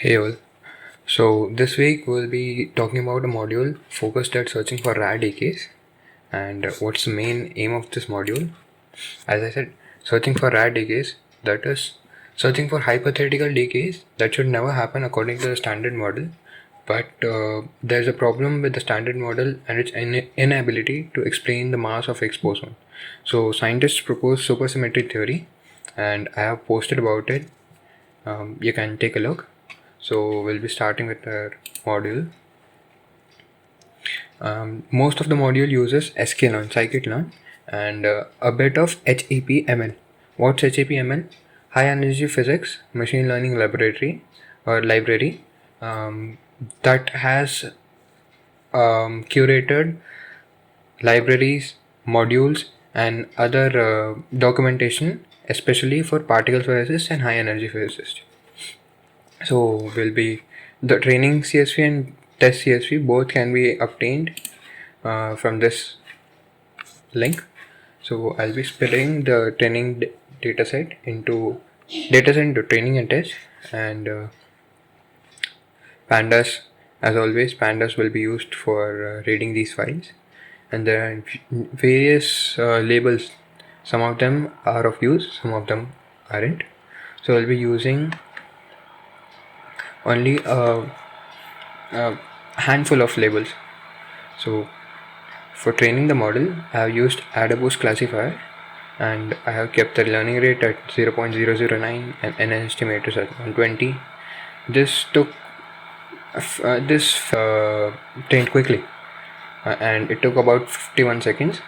Hey all. So this week we'll be talking about a module focused at searching for rare decays and what's the main aim of this module. As I said, searching for rare decays, that is searching for hypothetical decays that should never happen according to the standard model, but there's a problem with the standard model and its inability to explain the mass of Higgs boson. So scientists propose supersymmetry theory and I have posted about it. You can take a look. So we'll be starting with our module. Most of the module uses sklearn, scikit-learn, and a bit of HEPML. What's HEPML? High Energy Physics Machine Learning Laboratory or library that has curated libraries, modules, and other documentation, especially for particle physicists and high energy physicists. So will be the training CSV and test CSV both can be obtained from this link. So I'll be splitting the training dataset into training and test, and pandas, as always, pandas will be used for reading these files, and there are various labels. Some of them are of use, some of them aren't. So I'll be using only a handful of labels. So for training the model, I have used AdaBoost classifier and I have kept the learning rate at 0.009 and n estimators at 120. This trained quickly and it took about 51 seconds.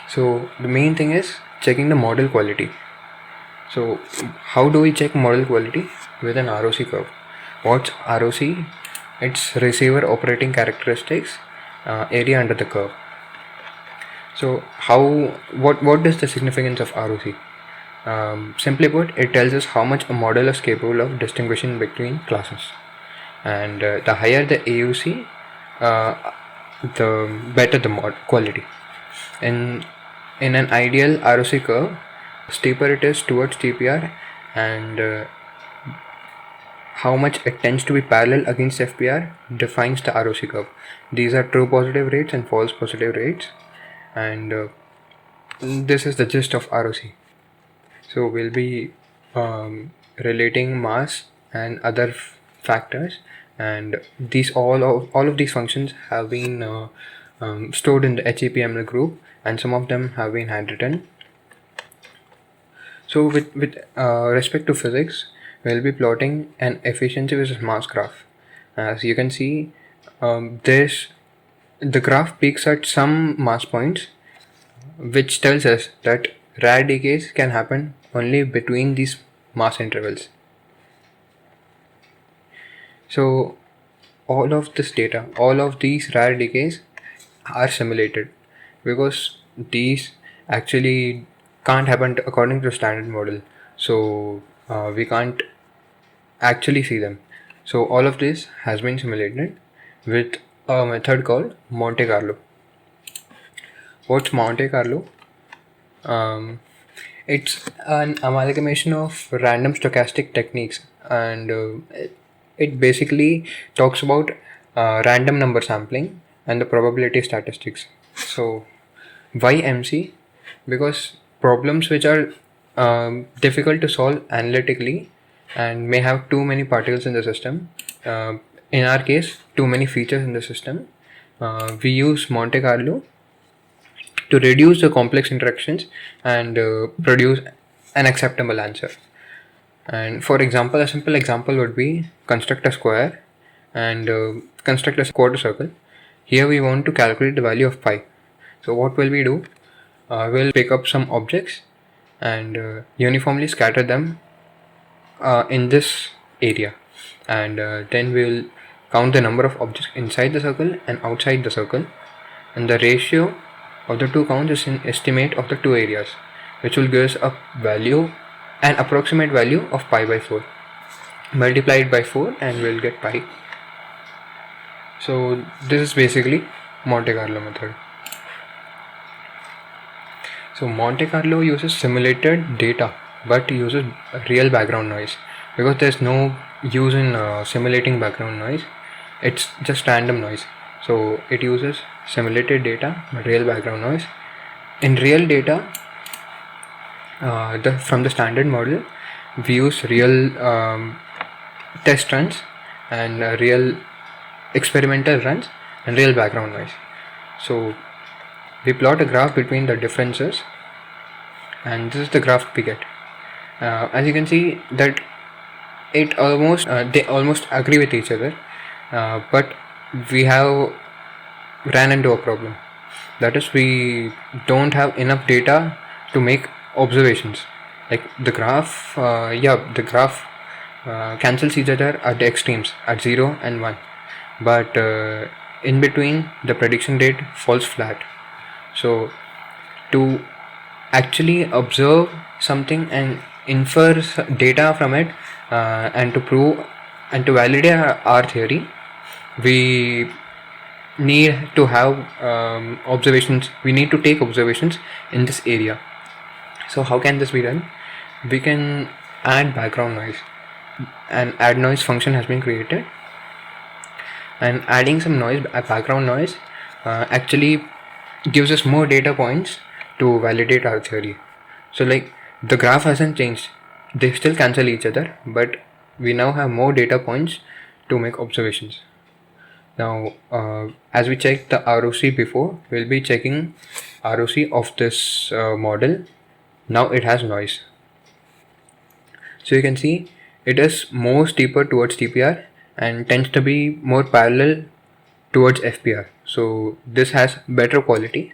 So the main thing is checking the model quality. So how do we check model quality? With an ROC curve. What's ROC? It's receiver operating characteristics area under the curve. So what is the significance of ROC? Simply put, it tells us how much a model is capable of distinguishing between classes, and the higher the AUC, the better the mod quality. In an ideal ROC curve, steeper it is towards TPR, and how much it tends to be parallel against FPR defines the ROC curve. These are true positive rates and false positive rates, and this is the gist of ROC. So we'll be relating mass and other factors, and these all of these functions have been stored in the HEPML group, and some of them have been handwritten. So with respect to physics, we'll be plotting an efficiency versus mass graph. As you can see, the graph peaks at some mass points, which tells us that rare decays can happen only between these mass intervals. So all of this data, all of these rare decays are simulated because these actually can't happen according to the standard model. So we can't actually see them. So all of this has been simulated with a method called Monte Carlo. What's Monte Carlo? It's an amalgamation of random stochastic techniques, and it basically talks about random number sampling and the probability statistics. So why MC? Because problems which are difficult to solve analytically and may have too many particles in the system, in our case too many features in the system, we use Monte Carlo to reduce the complex interactions and produce an acceptable answer. And for example, a simple example would be construct a square and construct a quarter circle. Here we want to calculate the value of pi. So what will we do? We'll pick up some objects and uniformly scatter them in this area, and then we'll count the number of objects inside the circle and outside the circle, and the ratio of the two counts is an estimate of the two areas, which will give us a value, an approximate value of pi by 4. Multiply it by 4 and we'll get pi. So this is basically Monte Carlo method. So Monte Carlo uses simulated data but uses real background noise. because there's no use in simulating background noise. It's just random noise, so it uses simulated data but real background noise. In real data, from the standard model, we use real test runs and real experimental runs and real background noise. So we plot a graph between the differences, and this is the graph we get. As you can see that it almost they almost agree with each other, but we have ran into a problem. That is, we don't have enough data to make observations. Like the graph, the graph cancels each other at the extremes at 0 and 1, but in between the prediction rate falls flat. So to actually observe something and infer data from it, and to prove and to validate our theory, we need to have observations. We need to take observations in this area. So how can this be done? We can add background noise. An add noise function has been created, and adding some noise, background noise, actually gives us more data points to validate our theory. So like the graph hasn't changed, they still cancel each other, but we now have more data points to make observations. Now as we checked the ROC before, we'll be checking ROC of this model. Now it has noise, so you can see it is more steeper towards TPR and tends to be more parallel towards FPR. So this has better quality,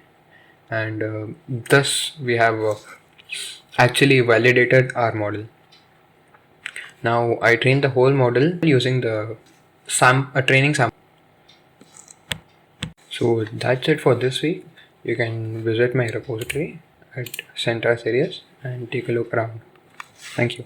and thus we have actually validated our model. Now I trained the whole model using the training sample. So that's it for this week. You can visit my repository at Centra Series and take a look around. Thank you.